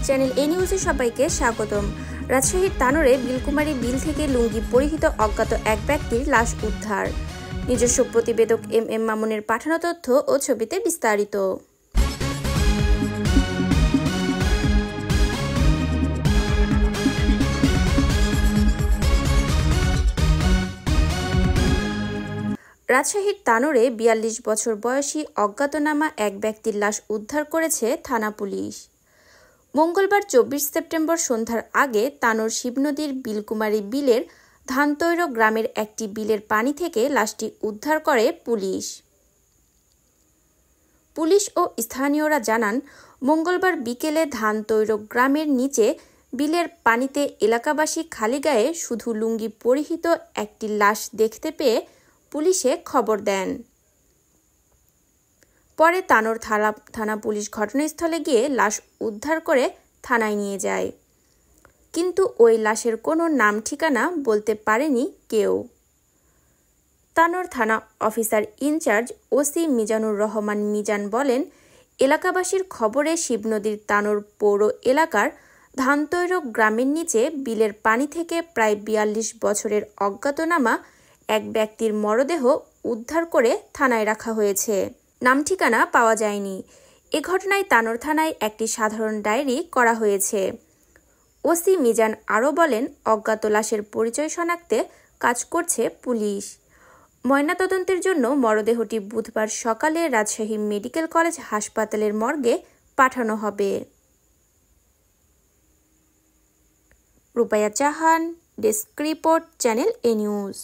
Channel এ নিউজে সবাইকে স্বাগতম। রাজশাহীর তানোরে বিলকুমারী বিল থেকে লুঙ্গি পরিহিত অজ্ঞাত এক ব্যক্তির লাশ উদ্ধার। নিজস্ব প্রতিবেদক এম মামুনের পাঠানো তথ্য ও ছবিতে বিস্তারিত। রাজশাহীর তানোরে ৪২ বছর বয়সী অজ্ঞাতনামা এক ব্যক্তির লাশ উদ্ধার করেছে থানা পুলিশ। মঙ্গলবার ২৪ সেপ্টেম্বর সন্ধ্যার আগে তানোর শিবনদীর বিলকুমারী বিলের ধানতৈর গ্রামের একটি বিলের পানি থেকে লাশটি উদ্ধার করে পুলিশ। পুলিশ ও স্থানীয়রা জানান, মঙ্গলবার বিকেলে ধানতৈর গ্রামের নিচে বিলের পানিতে এলাকাবাসী খালি গায়ে শুধু লুঙ্গি পরিহিত একটি লাশ দেখতে পেয়ে পুলিশে খবর দেন। পরে তানোর থানা পুলিশ ঘটনাস্থলে গিয়ে লাশ উদ্ধার করে থানায় নিয়ে যায়, কিন্তু ওই লাশের কোনো নাম ঠিকানা বলতে পারেনি কেউ। তানোর থানা officer in charge OC Mizanur Rahman Mizan বলেন, এলাকাবাসীর খবরে শিবনদীর তানোর পৌর এলাকার ধানতৈর গ্রামের নিচে বিলের পানি থেকে প্রায় ৪২ বছরের অজ্ঞাতনামা এক ব্যক্তির মরদেহ উদ্ধার করে থানায় রাখা হয়েছে। নাম ঠিকানা পাওয়া যায়নি। এ ঘটনায় তানোর থানায় একটি সাধারণ ডায়েরি করা হয়েছে। ওসি মিজান আরও বলেন, অজ্ঞাত লাশের পরিচয় শনাক্তে কাজ করছে পুলিশ। ময়নাতদন্তের জন্য মরদেহটি বুধবার সকালে রাজশাহী মেডিকেল কলেজ হাসপাতালের মর্গে পাঠানো হবে। রূপায়া চাহান, ডেস্ক রিপোর্ট, চ্যানেল এ নিউজ।